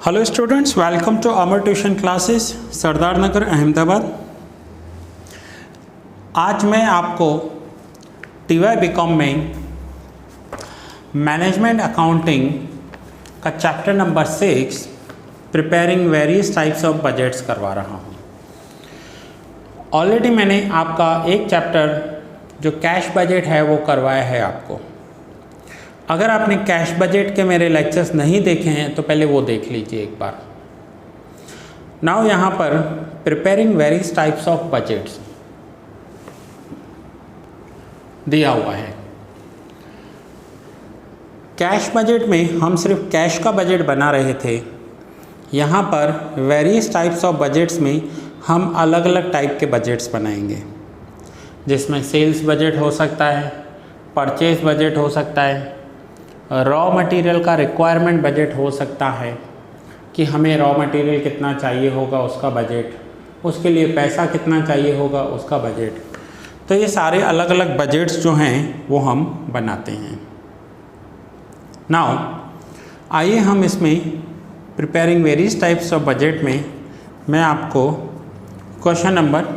Hello students, welcome to Amar tuition classes Sardar Nagar Ahmedabad. आज मैं आपको टीवाई बीकॉम में मैनेजमेंट अकाउंटिंग का chapter number 6 preparing various types of budgets करवा रहा हूँ। ऑलरेडी मैंने आपका एक चैप्टर जो कैश बजट है वो करवाया है आपको। अगर आपने कैश बजट के मेरे लेक्चर्स नहीं देखे हैं तो पहले वो देख लीजिए एक बार। नाउ यहाँ पर preparing various types of budgets दिया हुआ है। कैश बजट में हम सिर्फ कैश का बजट बना रहे थे। यहाँ पर वेरियस टाइप्स ऑफ बजट्स में हम अलग अलग टाइप के बजट्स बनाएंगे, जिसमें सेल्स बजट हो सकता है, परचेज बजट हो सकता है, रॉ मटेरियल का रिक्वायरमेंट बजट हो सकता है कि हमें रॉ मटेरियल कितना चाहिए होगा उसका बजट, उसके लिए पैसा कितना चाहिए होगा उसका बजट। तो ये सारे अलग अलग बजट्स जो हैं वो हम बनाते हैं। नाउ आइए हम इसमें preparing various types of budget में मैं आपको क्वेश्चन नंबर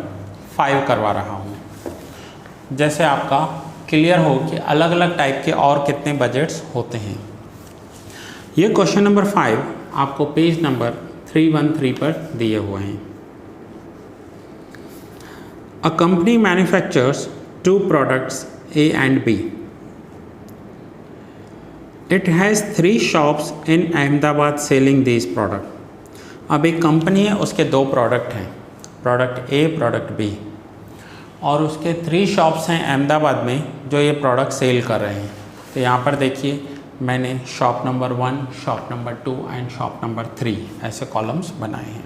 5 करवा रहा हूँ, जैसे आपका क्लियर हो कि अलग अलग टाइप के और कितने बजट्स होते हैं। ये क्वेश्चन नंबर 5 आपको पेज नंबर 313 पर दिए हुए हैं। A company manufactures 2 products A and B. It has 3 shops in Ahmedabad selling these product. अब एक कंपनी है, उसके 2 प्रोडक्ट हैं, प्रोडक्ट A, प्रोडक्ट B, और उसके 3 शॉप्स हैं अहमदाबाद में जो ये प्रोडक्ट सेल कर रहे हैं। तो यहाँ पर देखिए मैंने shop number 1, shop number 2 and shop number 3 ऐसे कॉलम्स बनाए हैं।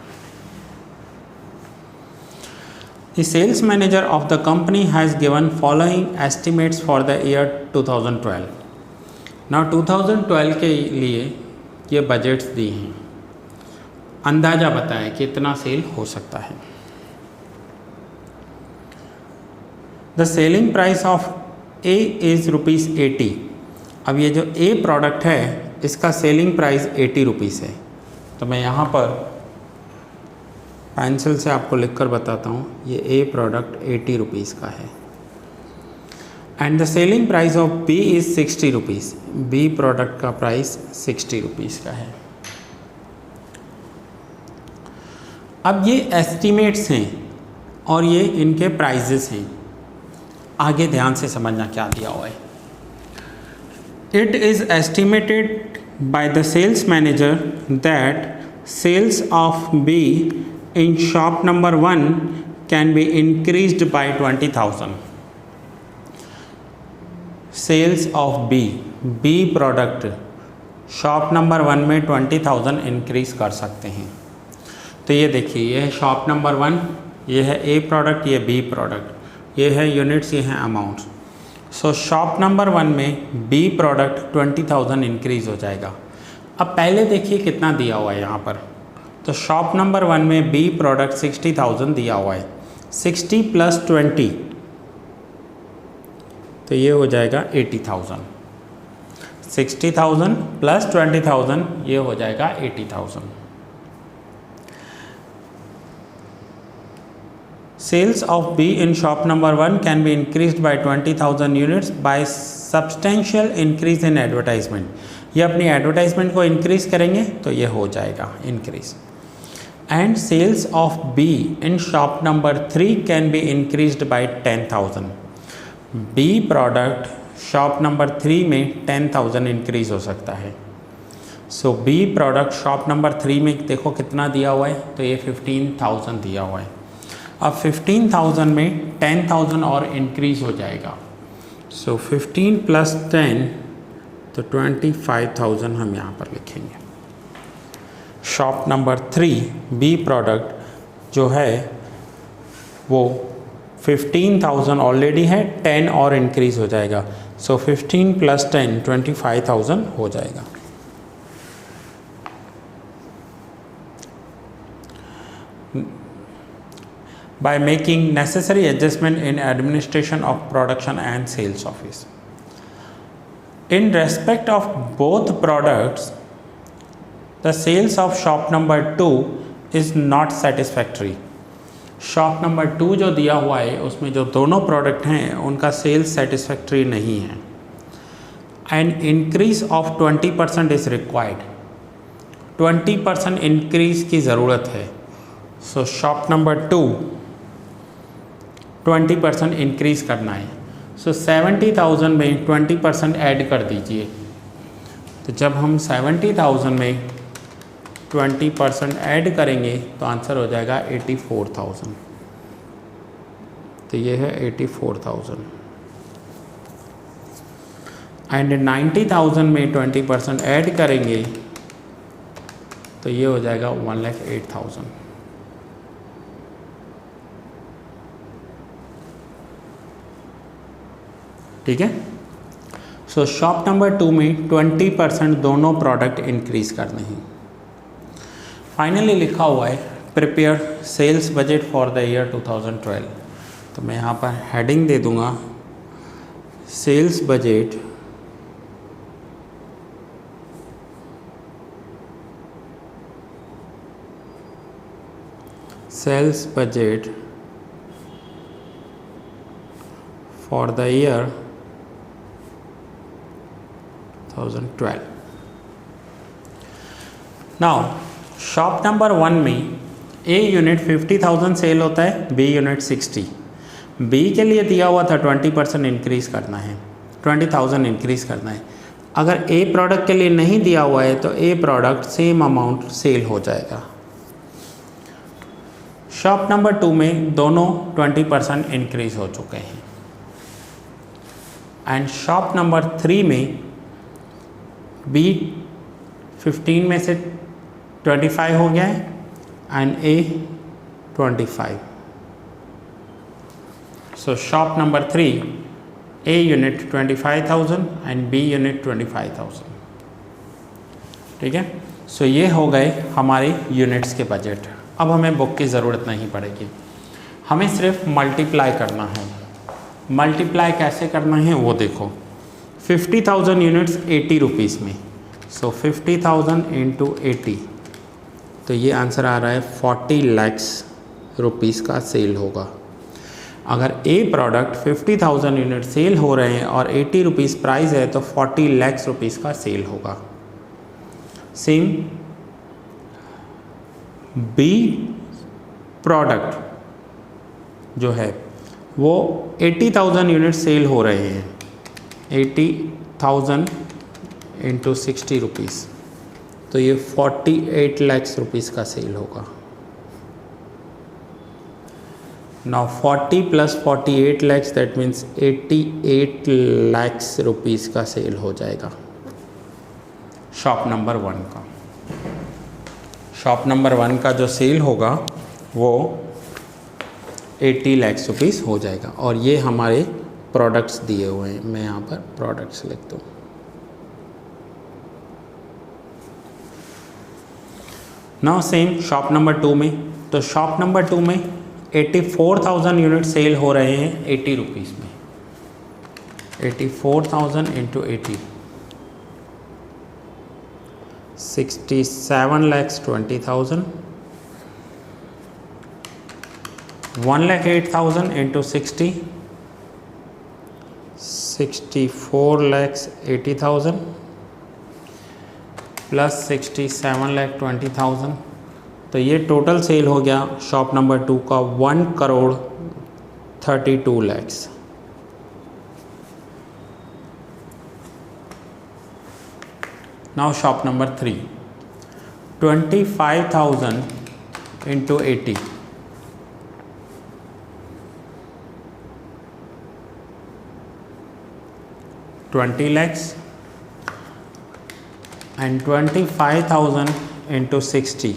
The sales manager of the company has given following estimates for the year 2012। Now 2012 के लिए ये बजट्स दी हैं। अंदाज़ा बताएं कि इतना सेल हो सकता है। The selling price of A is ₹80। अब ये जो ए प्रोडक्ट है इसका सेलिंग प्राइस 80 रुपीज़ है। तो मैं यहाँ पर पेंसिल से आपको लिखकर बताता हूँ, ये ए प्रोडक्ट 80 रुपीज़ का है। And the selling price of B is 60 rupees. B product का प्राइस 60 रुपीज़ का है। अब ये एस्टिमेट्स हैं और ये इनके प्राइजेस हैं। आगे ध्यान से समझना क्या दिया हुआ है। It is estimated by the sales manager that sales of B in shop number 1 can be increased by 20,000। Sales of B product shop number 1 में 20,000 इंक्रीज कर सकते हैं। तो ये देखिए, ये है शॉप नंबर 1, ये है ए प्रोडक्ट, ये बी प्रोडक्ट, ये है यूनिट्स, ये हैं अमाउंट्स। सो शॉप नंबर 1 में बी प्रोडक्ट 20,000 इंक्रीज़ हो जाएगा। अब पहले देखिए कितना दिया हुआ है यहाँ पर। तो शॉप नंबर 1 में बी प्रोडक्ट 60,000 दिया हुआ है। 60 + 20 तो ये हो जाएगा 80,000। 60,000 + 20,000 ये हो जाएगा 80,000। Sales of B in shop number 1 can be increased by 20,000 units by substantial increase in advertisement। ये अपनी एडवर्टाइजमेंट को इंक्रीज करेंगे तो ये हो जाएगा increase. And sales of B in shop number 3 can be increased by 10,000। B product shop number 3 में 10,000 increase हो सकता है। सो B प्रोडक्ट शॉप नंबर 3 में देखो कितना दिया हुआ है, तो ये 15,000 दिया हुआ है। अब 15,000 में 10,000 और इंक्रीज़ हो जाएगा। सो 15 + 10 तो 25,000 हम यहाँ पर लिखेंगे। शॉप नंबर 3 बी प्रोडक्ट जो है वो 15,000 ऑलरेडी है, 10 और इंक्रीज़ हो जाएगा। सो 15 + 10 25,000 हो जाएगा। by making necessary adjustment in administration of production and sales office. In respect of both products, the sales of shop number 2 is not satisfactory. Shop number 2 जो दिया हुआ है उसमें जो दोनों प्रोडक्ट हैं उनका सेल्स सेटिस्फैक्ट्री नहीं है। An increase of 20% is required. 20% increase की ज़रूरत है। सो शॉप नंबर 2 20% इंक्रीज करना है। सो 70,000 में 20% ऐड कर दीजिए। तो जब हम 70,000 में 20% ऐड करेंगे तो आंसर हो जाएगा 84,000। तो ये है 84,000। एंड 90,000 में 20% ऐड करेंगे तो ये हो जाएगा 1,08,000। ठीक है। सो शॉप नंबर 2 में 20% दोनों प्रोडक्ट इंक्रीज करने हैं। फाइनली लिखा हुआ है prepare sales budget for the year 2012। तो मैं यहाँ पर हेडिंग दे दूँगा sales budget for the year 2012। Now shop number 1 में ए यूनिट 50,000 सेल होता है, बी यूनिट 60। बी के लिए दिया हुआ था 20% इंक्रीज़ करना है, 20,000 इंक्रीज़ करना है। अगर ए प्रोडक्ट के लिए नहीं दिया हुआ है तो ए प्रोडक्ट सेम अमाउंट सेल हो जाएगा। शॉप नंबर 2 में दोनों 20% इंक्रीज़ हो चुके हैं। एंड शॉप नंबर 3 में बी 15 में से 25 हो गया है and A 25। So shop number 3 A unit 25,000 and B unit 25,000। ठीक है। सो ये हो गए हमारे यूनिट्स के बजट। अब हमें बुक की ज़रूरत नहीं पड़ेगी, हमें सिर्फ मल्टीप्लाई करना है। मल्टीप्लाई कैसे करना है वो देखो। 50,000 यूनिट्स 80 रुपीज़ में, सो 50,000 इंटू 80, तो ये आंसर आ रहा है 40 lakhs रुपीज़ का सेल होगा। अगर ए प्रोडक्ट 50,000 यूनिट सेल हो रहे हैं और 80 रुपीज़ प्राइस है तो 40 lakhs रुपीज़ का सेल होगा। सेम बी प्रोडक्ट जो है वो 80,000 यूनिट सेल हो रहे हैं, 80,000 इंटू 60 रुपीज़, तो ये 48 lakhs रुपीज़ का सेल होगा। Now 40 plus 48 lakhs that means 88 lakhs rupees का सेल हो जाएगा शॉप नंबर 1 का। शॉप नंबर 1 का जो सेल होगा वो 80 lakhs रुपीज़ हो जाएगा। और ये हमारे प्रोडक्ट्स दिए हुए हैं, मैं यहाँ पर प्रोडक्ट्स लिख दूँ। नाउ सेम शॉप नंबर 2 में, तो शॉप नंबर 2 में 84,000 यूनिट सेल हो रहे हैं 80 रुपीज़ में। 84,000 into 80, 67 lakhs 20,000, 1,08,000 into 60, 64 lakhs 80,000 plus 67 lakh 20,000, तो ये टोटल सेल हो गया शॉप नंबर 2 का 1,32 lakhs। Now shop number 3, 25,000 into 80, 20 lakhs and 25,000 into 60,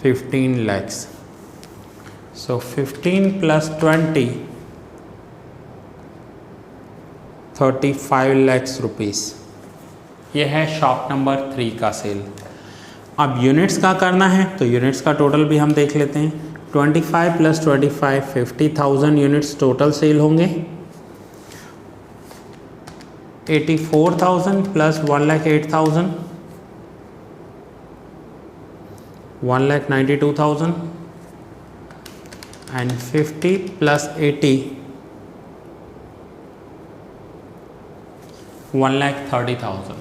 15 lakhs. So 15 plus 20, 35 lakhs rupees. ये है शॉप नंबर 3 का सेल। अब यूनिट्स का करना है तो यूनिट्स का टोटल भी हम देख लेते हैं। 25 प्लस 25 50,000 यूनिट्स टोटल सेल होंगे। 84,000 प्लस 1,08,000, 1,92,000 एंड 50 प्लस 80, 1,30,000।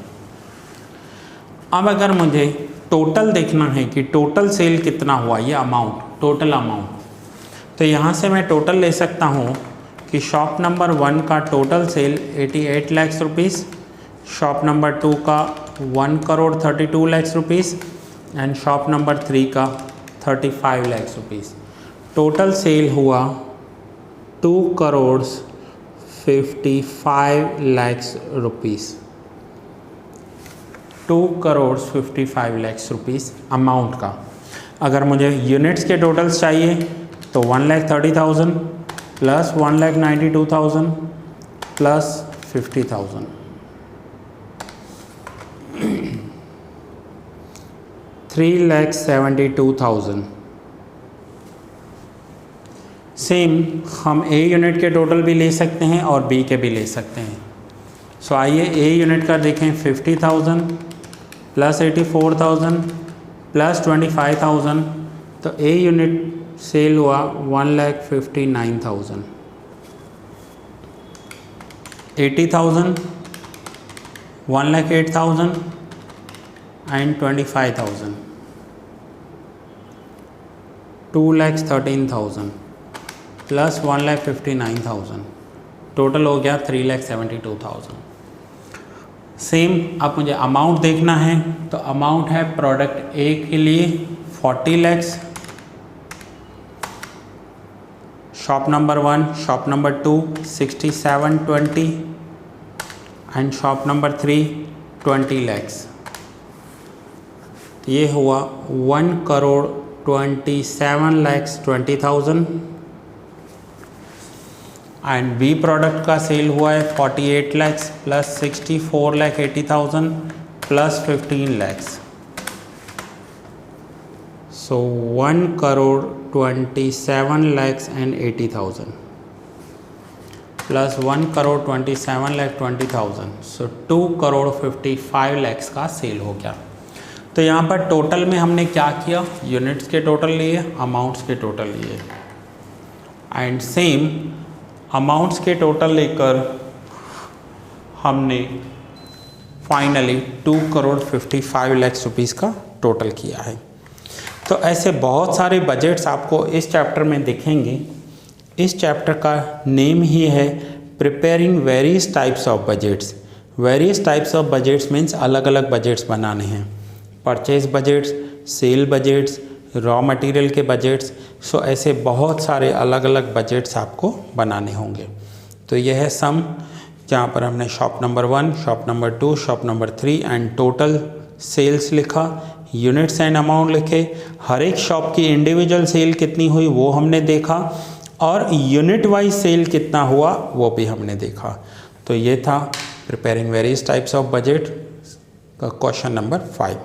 अब अगर मुझे टोटल देखना है कि टोटल सेल कितना हुआ, ये अमाउंट, टोटल अमाउंट, तो यहाँ से मैं टोटल ले सकता हूँ कि शॉप नंबर 1 का total sale 88 lakh rupees, shop number 2 का 1,32 lakh rupees and shop number 3 का 35 लाख रुपीज़। टोटल सेल हुआ 2,55 lakh rupees, 2,55 lakh rupees amount का। अगर मुझे यूनिट्स के टोटल्स चाहिए तो 1,30,000 प्लस 1,92,000 प्लस 50,000, 3,72,000। सेम हम ए यूनिट के टोटल भी ले सकते हैं और बी के भी ले सकते हैं। सो आइए ए यूनिट का देखें, 50,000 प्लस 84,000 प्लस 25,000, तो ए यूनिट सेल हुआ 1,59,000। 80,000, 1,08,000 एंड 25,000, 2,13,000 प्लस 1,59,000, टोटल हो गया 3,72,000। सेम अब मुझे अमाउंट देखना है, तो अमाउंट है प्रोडक्ट ए के लिए 40 lakh, shop number 1, shop number 2 6720 and shop number 3 20 lakh. ये हुआ 1,27,20,000 एंड बी प्रोडक्ट का सेल हुआ है 48 लाख प्लस 64,80,000 प्लस 15 लाख। सो 1,27,80,000 प्लस 1,27,20,000, सो 2,55 लाख का सेल हो गया। तो यहाँ पर टोटल में हमने क्या किया, यूनिट्स के टोटल लिए, अमाउंट्स के टोटल लिए एंड सेम अमाउंट्स के टोटल लेकर हमने फाइनली 2,55 लाख रुपीज़ का टोटल किया है। तो ऐसे बहुत सारे बजट्स आपको इस चैप्टर में दिखेंगे। इस चैप्टर का नेम ही है preparing various types of budgets. Various types of budgets means अलग अलग बजट्स बनाने हैं, purchase budgets, sale budgets, raw material के बजट्स। सो ऐसे बहुत सारे अलग अलग बजट्स आपको बनाने होंगे। तो यह है सम, जहाँ पर हमने shop number 1, shop number 2, shop number 3 and total sales लिखा, यूनिट्स एंड अमाउंट लिखे, हर एक शॉप की इंडिविजुअल सेल कितनी हुई वो हमने देखा और यूनिट वाइज सेल कितना हुआ वो भी हमने देखा। तो ये था preparing various types of budget का क्वेश्चन नंबर 5।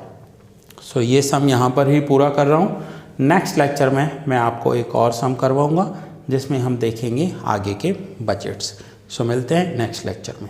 सो ये सम यहाँ पर ही पूरा कर रहा हूँ। नेक्स्ट लेक्चर में मैं आपको एक और सम करवाऊँगा जिसमें हम देखेंगे आगे के बजट्स। सो मिलते हैं नेक्स्ट लेक्चर में।